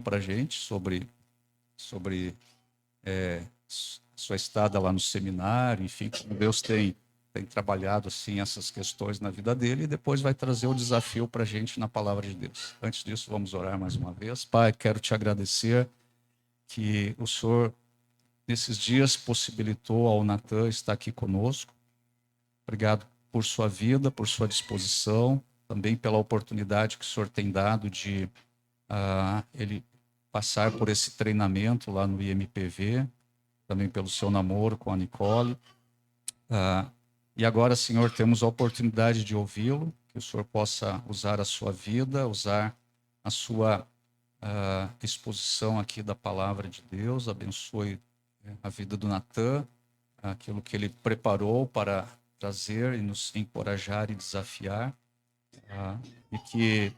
para a gente sobre sua estada lá no seminário, enfim, como Deus tem trabalhado assim essas questões na vida dele, e depois vai trazer o desafio para a gente na palavra de Deus. Antes disso, vamos orar mais uma vez. Pai, quero te agradecer que o Senhor, nesses dias, possibilitou ao Natan estar aqui conosco. Obrigado por sua vida, por sua disposição, também pela oportunidade que o Senhor tem dado de ele passar por esse treinamento lá no IMPV, também pelo seu namoro com a Nicole. E agora, Senhor, temos a oportunidade de ouvi-lo, que o Senhor possa usar a sua vida, usar a sua exposição aqui da palavra de Deus. Abençoe a vida do Natan, aquilo que ele preparou para trazer e nos encorajar e desafiar, e que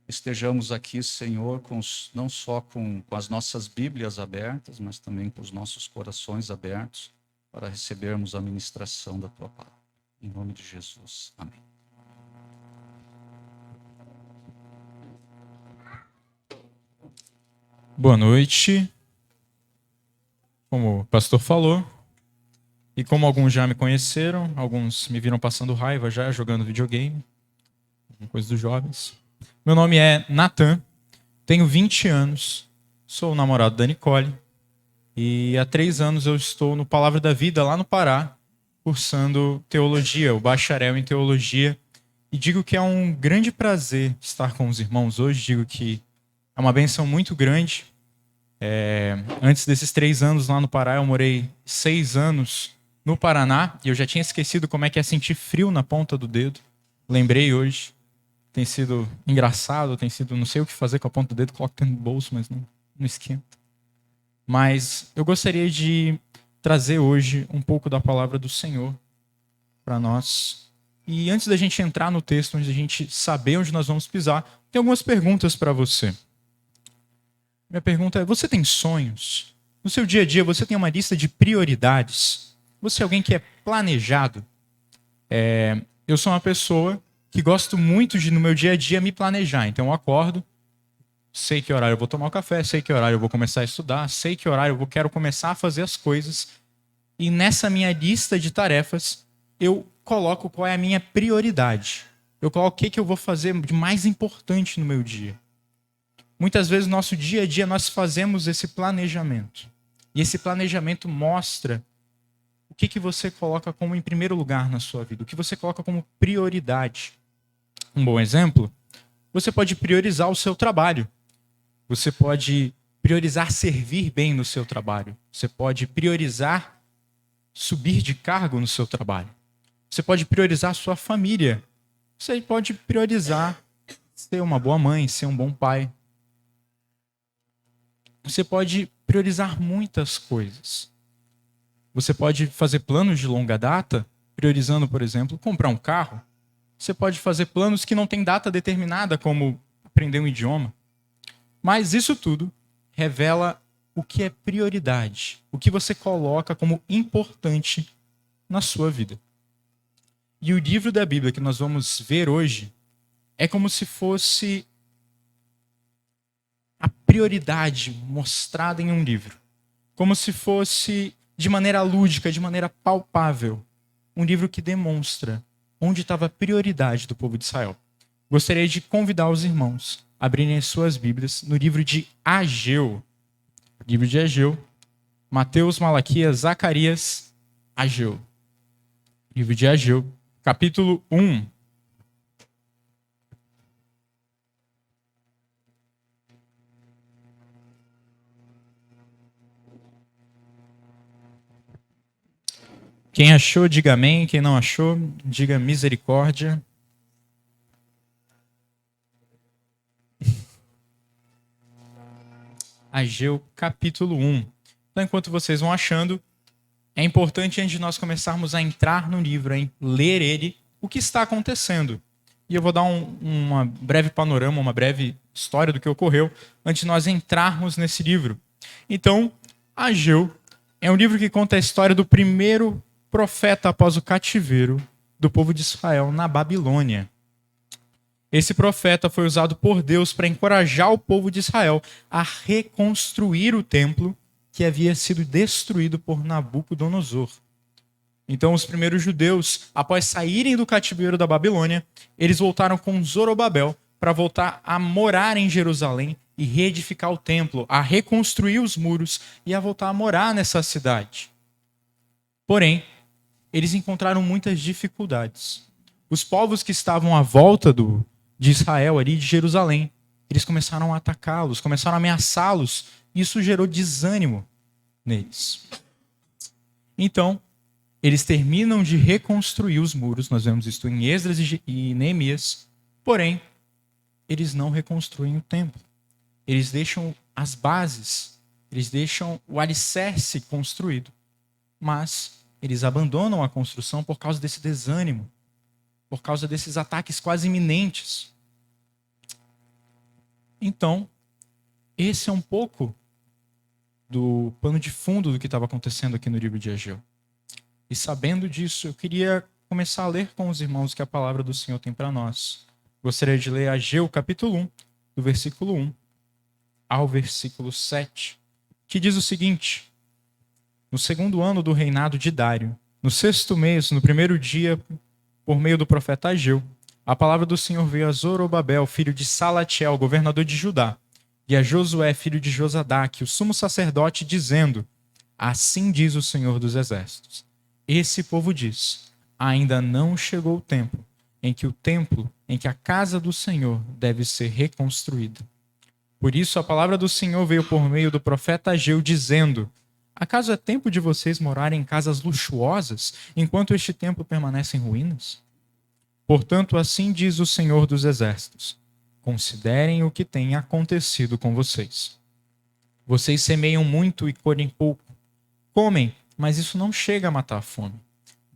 estejamos aqui, Senhor, não só com as nossas Bíblias abertas, mas também com os nossos corações abertos para recebermos a ministração da Tua palavra. Em nome de Jesus. Amém. Boa noite. Como o pastor falou, e como alguns já me conheceram, alguns me viram passando raiva já, jogando videogame, coisa dos jovens. Meu nome é Natan, tenho 20 anos, sou o namorado da Nicole, e há 3 anos eu estou no Palavra da Vida, lá no Pará, cursando teologia, o bacharel em teologia, e digo que é um grande prazer estar com os irmãos hoje, digo que é uma bênção muito grande. Antes desses 3 anos lá no Pará, eu morei 6 anos no Paraná, e eu já tinha esquecido como é que é sentir frio na ponta do dedo. Lembrei hoje. Tem sido engraçado, tem sido não sei o que fazer com a ponta do dedo, coloco dentro do bolso, mas não esquenta. Mas eu gostaria de trazer hoje um pouco da palavra do Senhor para nós. E antes da gente entrar no texto, antes da gente saber onde nós vamos pisar, tem algumas perguntas para você. Minha pergunta é: você tem sonhos? No seu dia a dia, você tem uma lista de prioridades? Você é alguém que é planejado? Eu sou uma pessoa que gosto muito de, no meu dia a dia, me planejar. Então eu acordo, sei que horário eu vou tomar o café, sei que horário eu vou começar a estudar, sei que horário eu quero começar a fazer as coisas. E nessa minha lista de tarefas, eu coloco qual é a minha prioridade. Eu coloco o que eu vou fazer de mais importante no meu dia. Muitas vezes, no nosso dia a dia, nós fazemos esse planejamento. E esse planejamento mostra o que você coloca como em primeiro lugar na sua vida, o que você coloca como prioridade. Um bom exemplo, você pode priorizar o seu trabalho. Você pode priorizar servir bem no seu trabalho. Você pode priorizar subir de cargo no seu trabalho. Você pode priorizar a sua família. Você pode priorizar ser uma boa mãe, ser um bom pai. Você pode priorizar muitas coisas. Você pode fazer planos de longa data, priorizando, por exemplo, comprar um carro. Você pode fazer planos que não têm data determinada, como aprender um idioma. Mas isso tudo revela o que é prioridade, o que você coloca como importante na sua vida. E o livro da Bíblia que nós vamos ver hoje é como se fosse a prioridade mostrada em um livro. Como se fosse, de maneira lúdica, de maneira palpável, um livro que demonstra onde estava a prioridade do povo de Israel. Gostaria de convidar os irmãos a abrirem as suas Bíblias no livro de Ageu. Livro de Ageu, Mateus, Malaquias, Zacarias, Ageu. Livro de Ageu, capítulo 1. Quem achou, diga amém. Quem não achou, diga misericórdia. Ageu, capítulo 1. Então, enquanto vocês vão achando, é importante, antes de nós começarmos a entrar no livro, a ler ele, o que está acontecendo. E eu vou dar uma breve panorama, uma breve história do que ocorreu, antes de nós entrarmos nesse livro. Então, Ageu é um livro que conta a história do primeiro profeta após o cativeiro do povo de Israel na Babilônia. Esse profeta foi usado por Deus para encorajar o povo de Israel a reconstruir o templo que havia sido destruído por Nabucodonosor. Então, os primeiros judeus, após saírem do cativeiro da Babilônia, eles voltaram com Zorobabel para voltar a morar em Jerusalém e reedificar o templo, a reconstruir os muros e a voltar a morar nessa cidade. Porém, eles encontraram muitas dificuldades. Os povos que estavam à volta de Israel, ali de Jerusalém, eles começaram a atacá-los, começaram a ameaçá-los, e isso gerou desânimo neles. Então, eles terminam de reconstruir os muros, nós vemos isso em Esdras e Neemias, porém, eles não reconstruem o templo. Eles deixam as bases, eles deixam o alicerce construído, mas eles abandonam a construção por causa desse desânimo, por causa desses ataques quase iminentes. Então, esse é um pouco do pano de fundo do que estava acontecendo aqui no livro de Ageu. E sabendo disso, eu queria começar a ler com os irmãos o que a palavra do Senhor tem para nós. Gostaria de ler Ageu capítulo 1, do versículo 1 ao versículo 7, que diz o seguinte: no segundo ano do reinado de Dário, no sexto mês, no primeiro dia, por meio do profeta Ageu, a palavra do Senhor veio a Zorobabel, filho de Salatiel, governador de Judá, e a Josué, filho de Josadaque, o sumo sacerdote, dizendo: assim diz o Senhor dos Exércitos. Esse povo diz: ainda não chegou o tempo em que a casa do Senhor deve ser reconstruída. Por isso a palavra do Senhor veio por meio do profeta Ageu, dizendo: acaso é tempo de vocês morarem em casas luxuosas, enquanto este templo permanece em ruínas? Portanto, assim diz o Senhor dos Exércitos: considerem o que tem acontecido com vocês. Vocês semeiam muito e colhem pouco. Comem, mas isso não chega a matar a fome.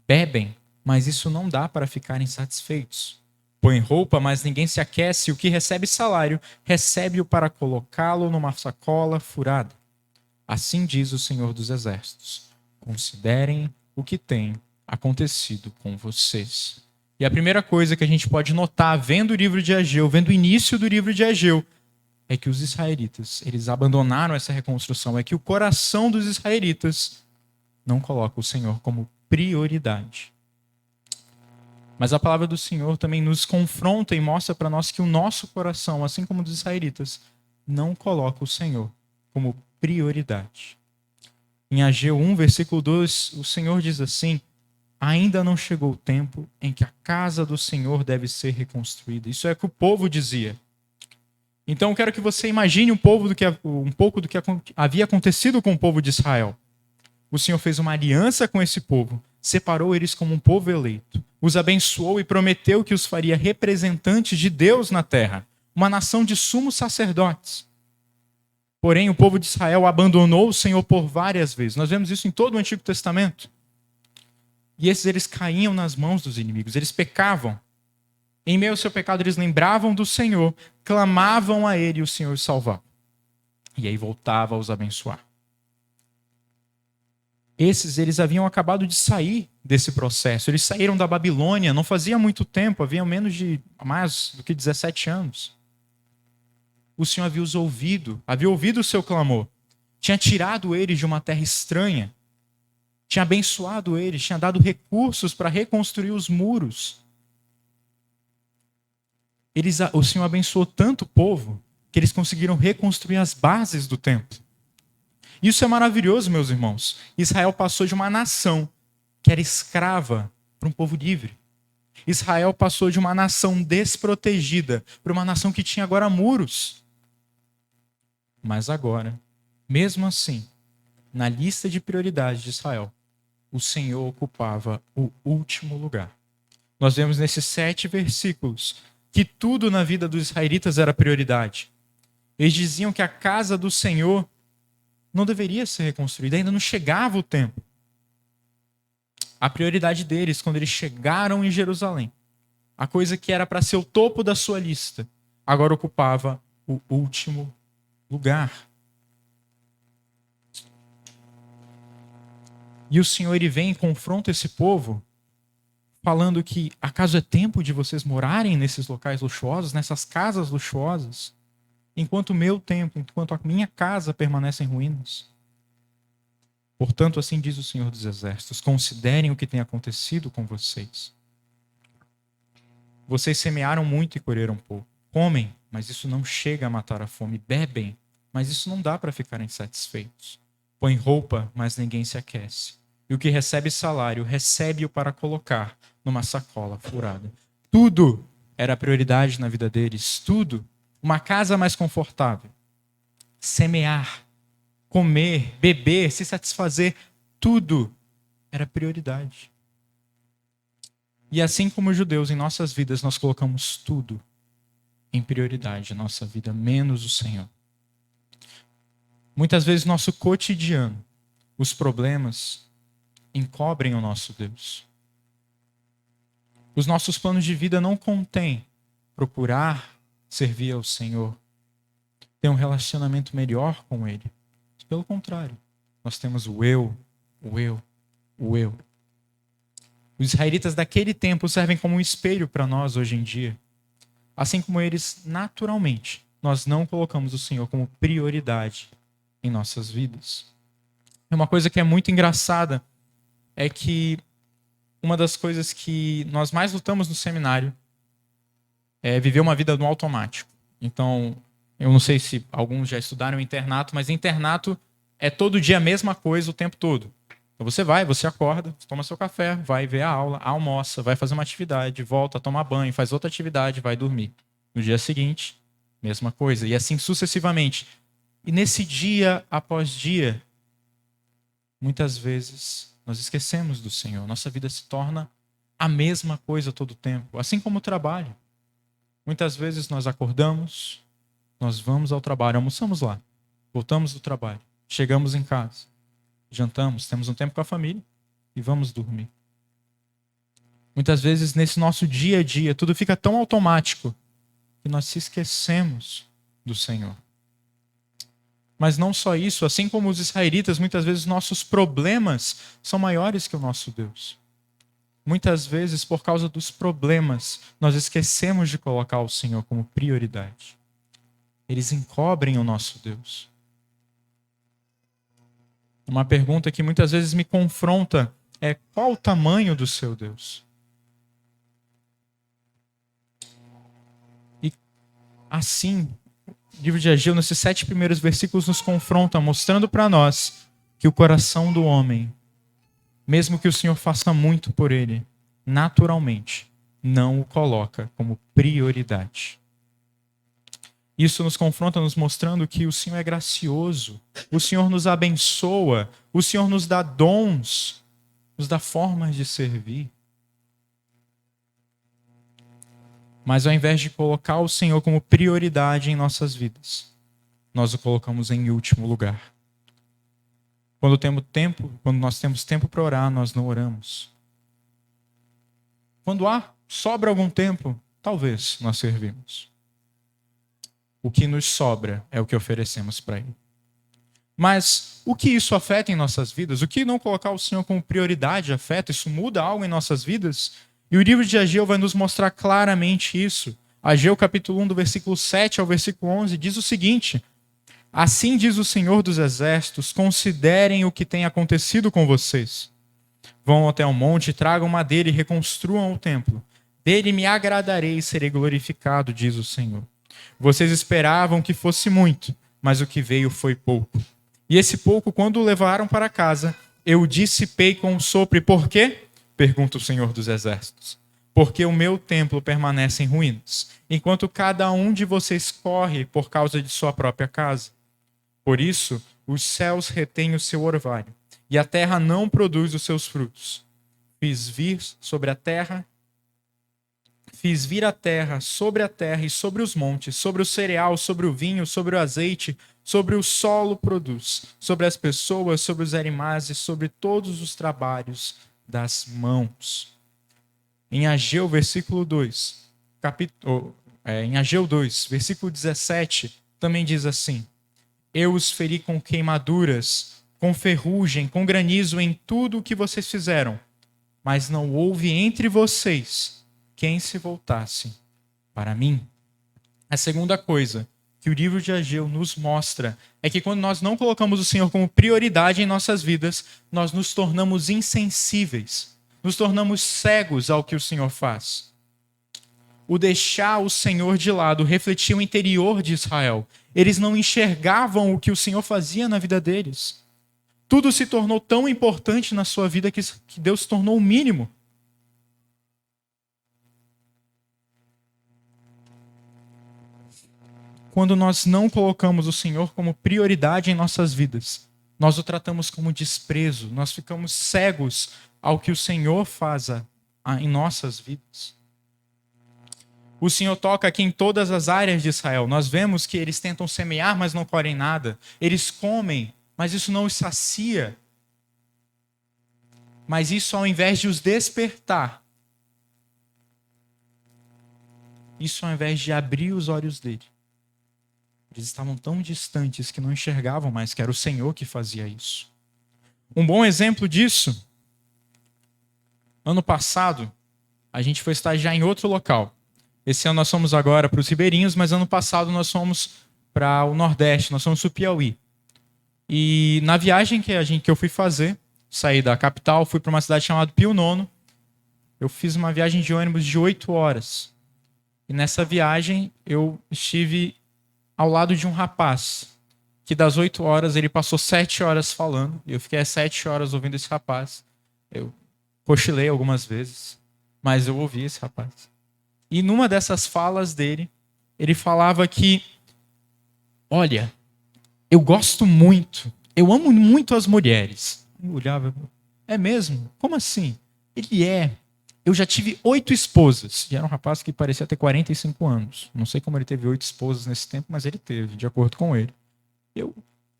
Bebem, mas isso não dá para ficarem satisfeitos. Põem roupa, mas ninguém se aquece, e o que recebe salário, recebe-o para colocá-lo numa sacola furada. Assim diz o Senhor dos Exércitos: considerem o que tem acontecido com vocês. E a primeira coisa que a gente pode notar, vendo o livro de Ageu, vendo o início do livro de Ageu, é que os israelitas, eles abandonaram essa reconstrução, é que o coração dos israelitas não coloca o Senhor como prioridade. Mas a palavra do Senhor também nos confronta e mostra para nós que o nosso coração, assim como dos israelitas, não coloca o Senhor como prioridade. Em Ageu 1, versículo 2, o Senhor diz assim: ainda não chegou o tempo em que a casa do Senhor deve ser reconstruída. Isso é o que o povo dizia. Então eu quero que você imagine um pouco do que havia acontecido com o povo de Israel. O Senhor fez uma aliança com esse povo, separou eles como um povo eleito, os abençoou e prometeu que os faria representantes de Deus na terra, uma nação de sumos sacerdotes. Porém, o povo de Israel abandonou o Senhor por várias vezes. Nós vemos isso em todo o Antigo Testamento. E eles caíam nas mãos dos inimigos, eles pecavam. Em meio ao seu pecado, eles lembravam do Senhor, clamavam a Ele e o Senhor os salvava. E aí voltava a os abençoar. Eles haviam acabado de sair desse processo. Eles saíram da Babilônia, não fazia muito tempo, havia mais do que 17 anos. O Senhor havia ouvido o seu clamor. Tinha tirado eles de uma terra estranha. Tinha abençoado eles, tinha dado recursos para reconstruir os muros. O Senhor abençoou tanto o povo que eles conseguiram reconstruir as bases do templo. Isso é maravilhoso, meus irmãos. Israel passou de uma nação que era escrava para um povo livre. Israel passou de uma nação desprotegida para uma nação que tinha agora muros. Mas agora, mesmo assim, na lista de prioridades de Israel, o Senhor ocupava o último lugar. Nós vemos nesses 7 versículos que tudo na vida dos israelitas era prioridade. Eles diziam que a casa do Senhor não deveria ser reconstruída, ainda não chegava o tempo. A prioridade deles, quando eles chegaram em Jerusalém, a coisa que era para ser o topo da sua lista, agora ocupava o último lugar. E o Senhor, ele vem e confronta esse povo falando que acaso é tempo de vocês morarem nesses locais luxuosos, nessas casas luxuosas, enquanto o meu templo, enquanto a minha casa permanece em ruínas? Portanto, assim diz o Senhor dos Exércitos: considerem o que tem acontecido com vocês. Vocês semearam muito e colheram pouco. Comem, mas isso não chega a matar a fome. Bebem, mas isso não dá para ficarem satisfeitos. Põem roupa, mas ninguém se aquece. E o que recebe salário, recebe-o para colocar numa sacola furada. Tudo era prioridade na vida deles. Tudo. Uma casa mais confortável. Semear. Comer, beber, se satisfazer. Tudo era prioridade. E assim como os judeus, em nossas vidas, nós colocamos tudo em prioridade, nossa vida, menos o Senhor. Muitas vezes, nosso cotidiano, os problemas, encobrem o nosso Deus. Os nossos planos de vida não contêm procurar servir ao Senhor, ter um relacionamento melhor com Ele. Pelo contrário, nós temos o eu, o eu, o eu. Os israelitas daquele tempo servem como um espelho para nós hoje em dia. Assim como eles, naturalmente, nós não colocamos o Senhor como prioridade em nossas vidas. Uma coisa que é muito engraçada é que uma das coisas que nós mais lutamos no seminário é viver uma vida no automático. Então, eu não sei se alguns já estudaram internato, mas internato é todo dia a mesma coisa o tempo todo. Então você vai, você acorda, toma seu café, vai ver a aula, almoça, vai fazer uma atividade, volta, toma banho, faz outra atividade, vai dormir. No dia seguinte, mesma coisa. E assim sucessivamente. E nesse dia após dia, muitas vezes nós esquecemos do Senhor. Nossa vida se torna a mesma coisa todo o tempo. Assim como o trabalho. Muitas vezes nós acordamos, nós vamos ao trabalho, almoçamos lá, voltamos do trabalho, chegamos em casa, jantamos, temos um tempo com a família e vamos dormir. Muitas vezes nesse nosso dia a dia tudo fica tão automático que nós se esquecemos do Senhor. Mas não só isso, assim como os israelitas, muitas vezes nossos problemas são maiores que o nosso Deus. Muitas vezes, por causa dos problemas, nós esquecemos de colocar o Senhor como prioridade. Eles encobrem o nosso Deus. Uma pergunta que muitas vezes me confronta é: qual o tamanho do seu Deus? E assim, o livro de Ageu, nesses 7 primeiros versículos, nos confronta, mostrando para nós que o coração do homem, mesmo que o Senhor faça muito por ele, naturalmente não o coloca como prioridade. Isso nos confronta, nos mostrando que o Senhor é gracioso, o Senhor nos abençoa, o Senhor nos dá dons, nos dá formas de servir. Mas ao invés de colocar o Senhor como prioridade em nossas vidas, nós o colocamos em último lugar. Quando nós temos tempo para orar, nós não oramos. Quando sobra algum tempo, talvez nós servimos. O que nos sobra é o que oferecemos para Ele. Mas o que isso afeta em nossas vidas? O que não colocar o Senhor como prioridade afeta? Isso muda algo em nossas vidas? E o livro de Ageu vai nos mostrar claramente isso. Ageu capítulo 1, do versículo 7 ao versículo 11, diz o seguinte: assim diz o Senhor dos Exércitos, considerem o que tem acontecido com vocês. Vão até o monte, tragam madeira e reconstruam o templo. Dele me agradarei e serei glorificado, diz o Senhor. Vocês esperavam que fosse muito, mas o que veio foi pouco. E esse pouco, quando o levaram para casa, eu o dissipei com um sopro. E por quê? Pergunta o Senhor dos Exércitos. Porque o meu templo permanece em ruínas, enquanto cada um de vocês corre por causa de sua própria casa. Por isso, os céus retêm o seu orvalho, e a terra não produz os seus frutos. Fiz vir a terra sobre a terra e sobre os montes, sobre o cereal, sobre o vinho, sobre o azeite, sobre o solo produz, sobre as pessoas, sobre os animais e sobre todos os trabalhos das mãos. Em Ageu, versículo 2, em Ageu 2, versículo 17, também diz assim: eu os feri com queimaduras, com ferrugem, com granizo em tudo o que vocês fizeram, mas não houve entre vocês quem se voltasse para mim. A segunda coisa que o livro de Ageu nos mostra é que quando nós não colocamos o Senhor como prioridade em nossas vidas, nós nos tornamos insensíveis, nos tornamos cegos ao que o Senhor faz. O deixar o Senhor de lado refletia o interior de Israel. Eles não enxergavam o que o Senhor fazia na vida deles. Tudo se tornou tão importante na sua vida que Deus se tornou o mínimo. Quando nós não colocamos o Senhor como prioridade em nossas vidas, nós o tratamos como desprezo, nós ficamos cegos ao que o Senhor faz em nossas vidas. O Senhor toca aqui em todas as áreas de Israel. Nós vemos que eles tentam semear, mas não colhem nada. Eles comem, mas isso não os sacia. Mas isso, ao invés de os despertar, isso ao invés de abrir os olhos dele, eles estavam tão distantes que não enxergavam mais que era o Senhor que fazia isso. Um bom exemplo disso, ano passado, a gente foi estagiar em outro local. Esse ano nós fomos agora para os Ribeirinhos, mas ano passado nós fomos para o Nordeste, nós fomos para o Piauí. E na viagem que eu fui fazer, saí da capital, fui para uma cidade chamada Pio Nono, eu fiz uma viagem de ônibus de 8 horas. E nessa viagem eu estive ao lado de um rapaz, que das 8 horas ele passou 7 horas falando, e eu fiquei às 7 horas ouvindo esse rapaz. Eu cochilei algumas vezes, mas eu ouvi esse rapaz. E numa dessas falas dele, ele falava que, olha, eu gosto muito, eu amo muito as mulheres. Eu olhava, é mesmo? Como assim? Eu já tive 8 esposas. E era um rapaz que parecia ter 45 anos. Não sei como ele teve 8 esposas nesse tempo, mas ele teve, de acordo com ele.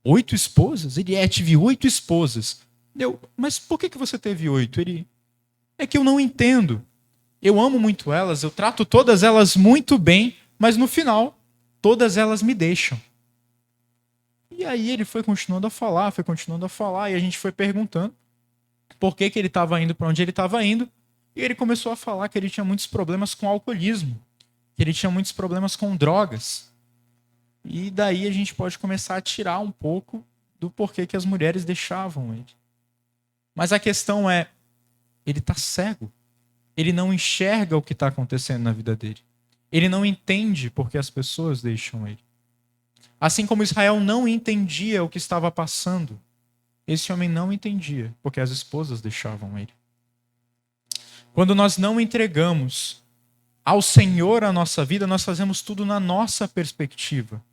8 esposas? Tive 8 esposas. Mas por que você teve 8? É que eu não entendo. Eu amo muito elas, eu trato todas elas muito bem, mas no final, todas elas me deixam. E aí ele foi continuando a falar, e a gente foi perguntando por que ele estava indo para onde ele estava indo. E ele começou a falar que ele tinha muitos problemas com alcoolismo, que ele tinha muitos problemas com drogas. E daí a gente pode começar a tirar um pouco do porquê que as mulheres deixavam ele. Mas a questão é, ele está cego. Ele não enxerga o que está acontecendo na vida dele. Ele não entende por que as pessoas deixam ele. Assim como Israel não entendia o que estava passando, esse homem não entendia porque as esposas deixavam ele. Quando nós não entregamos ao Senhor a nossa vida, nós fazemos tudo na nossa perspectiva,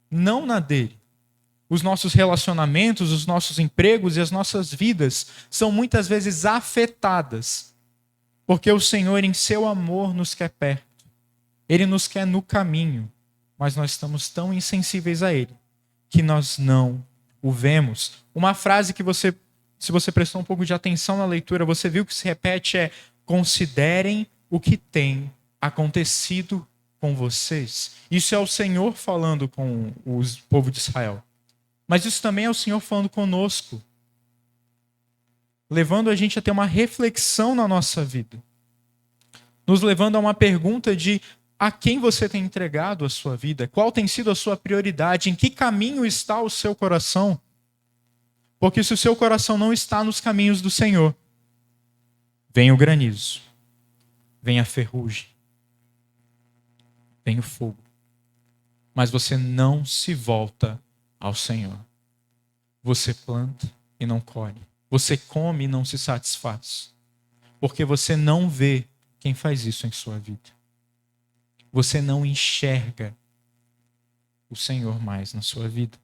não na dele. Os nossos relacionamentos, os nossos empregos e as nossas vidas são muitas vezes afetadas, porque o Senhor, em seu amor, nos quer perto. Ele nos quer no caminho, mas nós estamos tão insensíveis a ele que nós não o vemos. Uma frase que se você prestou um pouco de atenção na leitura, você viu que se repete é: considerem o que tem acontecido com vocês. Isso é o Senhor falando com o povo de Israel. Mas isso também é o Senhor falando conosco, levando a gente a ter uma reflexão na nossa vida, nos levando a uma pergunta de a quem você tem entregado a sua vida, qual tem sido a sua prioridade, em que caminho está o seu coração. Porque se o seu coração não está nos caminhos do Senhor, vem o granizo, vem a ferrugem, vem o fogo. Mas você não se volta ao Senhor. Você planta e não colhe. Você come e não se satisfaz. Porque você não vê quem faz isso em sua vida. Você não enxerga o Senhor mais na sua vida.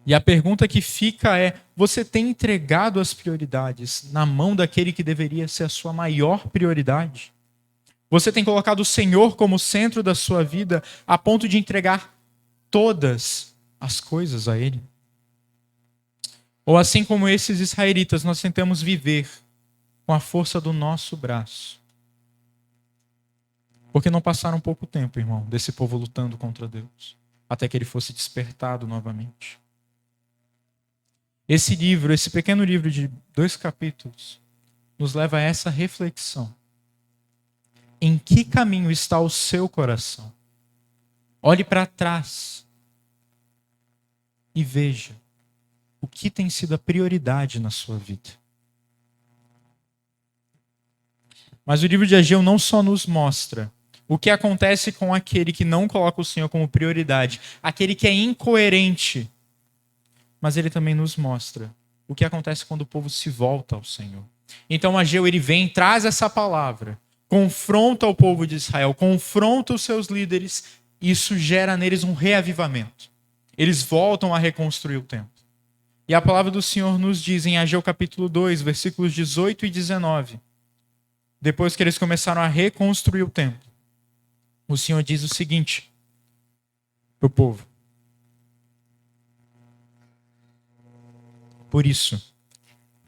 E a pergunta que fica é: você tem entregado as prioridades na mão daquele que deveria ser a sua maior prioridade? Você tem colocado o Senhor como centro da sua vida a ponto de entregar todas as coisas a Ele? Ou assim como esses israelitas, nós tentamos viver com a força do nosso braço? Porque não passaram pouco tempo, irmão, desse povo lutando contra Deus, até que ele fosse despertado novamente. Esse livro, esse pequeno livro de 2 capítulos, nos leva a essa reflexão. Em que caminho está o seu coração? Olhe para trás e veja o que tem sido a prioridade na sua vida. Mas o livro de Ageu não só nos mostra o que acontece com aquele que não coloca o Senhor como prioridade, aquele que é incoerente, mas ele também nos mostra o que acontece quando o povo se volta ao Senhor. Então Ageu, ele vem, traz essa palavra, confronta o povo de Israel, confronta os seus líderes, e isso gera neles um reavivamento. Eles voltam a reconstruir o templo. E a palavra do Senhor nos diz em Ageu capítulo 2, versículos 18 e 19, depois que eles começaram a reconstruir o templo, o Senhor diz o seguinte para o povo: por isso,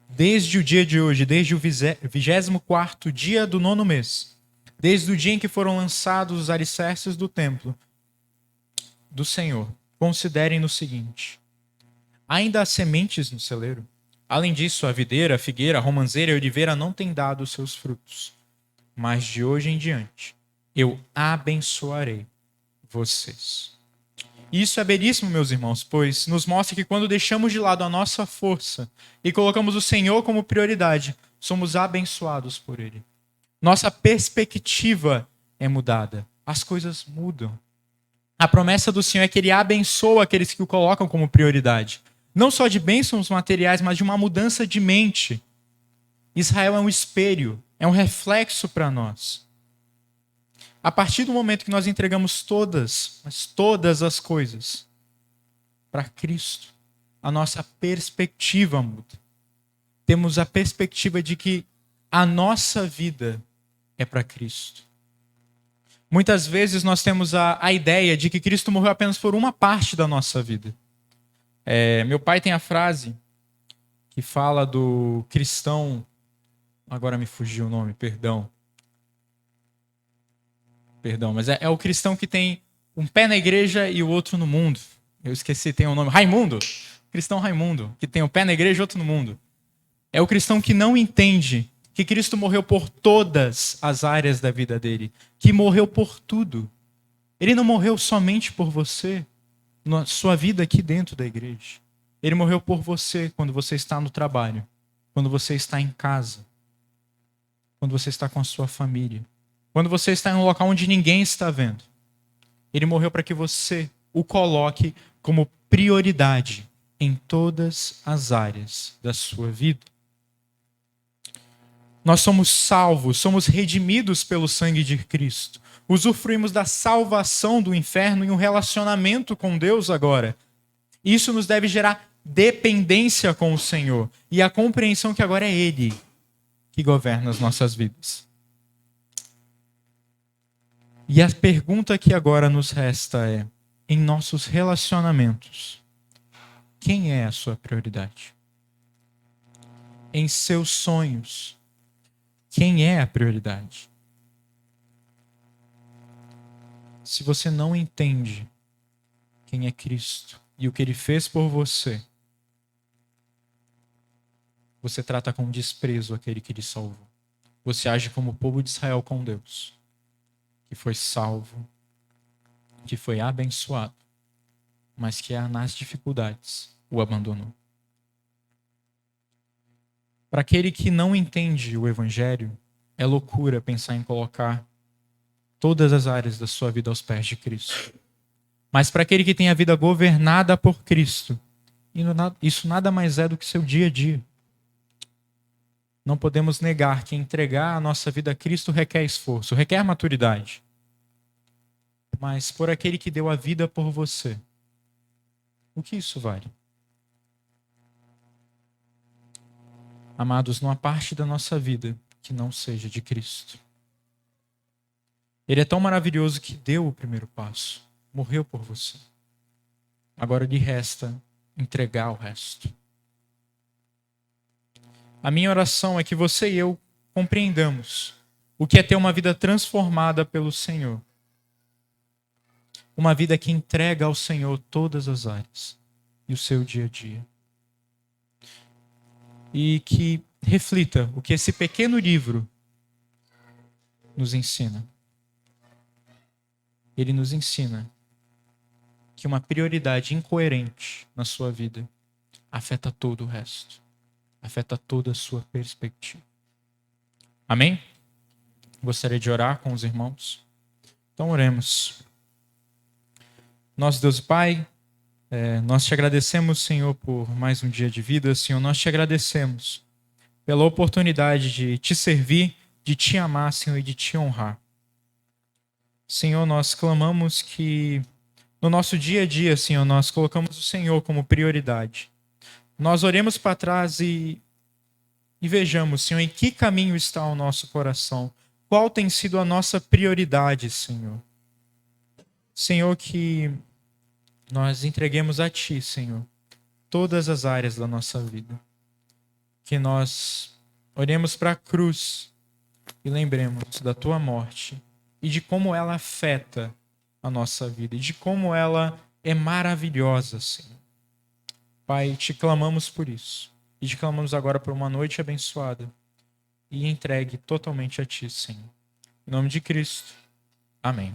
desde o dia de hoje, desde o 24º dia do 9º mês, desde o dia em que foram lançados os alicerces do templo do Senhor, considerem o seguinte: ainda há sementes no celeiro? Além disso, a videira, a figueira, a romanceira e a oliveira não têm dado os seus frutos. Mas de hoje em diante, eu abençoarei vocês. Isso é belíssimo, meus irmãos, pois nos mostra que quando deixamos de lado a nossa força e colocamos o Senhor como prioridade, somos abençoados por Ele. Nossa perspectiva é mudada. As coisas mudam. A promessa do Senhor é que Ele abençoa aqueles que o colocam como prioridade. Não só de bênçãos materiais, mas de uma mudança de mente. Israel é um espelho, é um reflexo para nós. A partir do momento que nós entregamos todas as coisas para Cristo, a nossa perspectiva muda. Temos a perspectiva de que a nossa vida é para Cristo. Muitas vezes nós temos a ideia de que Cristo morreu apenas por uma parte da nossa vida. Meu pai tem a frase que fala do cristão... Agora me fugiu o nome, perdão, mas é o cristão que tem um pé na igreja e o outro no mundo. Eu esqueci, tem o nome. Raimundo. Cristão Raimundo, que tem um pé na igreja e outro no mundo. É o cristão que não entende que Cristo morreu por todas as áreas da vida dele, que morreu por tudo. Ele não morreu somente por você, na sua vida aqui dentro da igreja. Ele morreu por você quando você está no trabalho, quando você está em casa, quando você está com a sua família, quando você está em um local onde ninguém está vendo. Ele morreu para que você o coloque como prioridade em todas as áreas da sua vida. Nós somos salvos, somos redimidos pelo sangue de Cristo. Usufruímos da salvação do inferno em um relacionamento com Deus agora. Isso nos deve gerar dependência com o Senhor e a compreensão que agora é Ele que governa as nossas vidas. E a pergunta que agora nos resta é: em nossos relacionamentos, quem é a sua prioridade? Em seus sonhos, quem é a prioridade? Se você não entende quem é Cristo e o que Ele fez por você, você trata com desprezo aquele que lhe salvou. Você age como o povo de Israel com Deus, que foi salvo, que foi abençoado, mas que nas dificuldades o abandonou. Para aquele que não entende o Evangelho, é loucura pensar em colocar todas as áreas da sua vida aos pés de Cristo. Mas para aquele que tem a vida governada por Cristo, isso nada mais é do que seu dia a dia. Não podemos negar que entregar a nossa vida a Cristo requer esforço, requer maturidade. Mas por aquele que deu a vida por você, o que isso vale? Amados, não há parte da nossa vida que não seja de Cristo. Ele é tão maravilhoso que deu o primeiro passo, morreu por você. Agora lhe resta entregar o resto. A minha oração é que você e eu compreendamos o que é ter uma vida transformada pelo Senhor. Uma vida que entrega ao Senhor todas as áreas e o seu dia a dia. E que reflita o que esse pequeno livro nos ensina. Ele nos ensina que uma prioridade incoerente na sua vida afeta todo o resto. Afeta toda a sua perspectiva. Amém? Gostaria de orar com os irmãos. Então oremos. Nosso Deus e Pai, nós te agradecemos, Senhor, por mais um dia de vida. Senhor, nós te agradecemos pela oportunidade de te servir, de te amar, Senhor, e de te honrar. Senhor, nós clamamos que no nosso dia a dia, Senhor, nós colocamos o Senhor como prioridade. Nós oremos para trás e vejamos, Senhor, em que caminho está o nosso coração. Qual tem sido a nossa prioridade, Senhor? Senhor, que nós entreguemos a Ti, Senhor, todas as áreas da nossa vida. Que nós olhemos para a cruz e lembremos da Tua morte e de como ela afeta a nossa vida e de como ela é maravilhosa, Senhor. Pai, te clamamos por isso e te clamamos agora por uma noite abençoada e entregue totalmente a Ti, Senhor. Em nome de Cristo. Amém.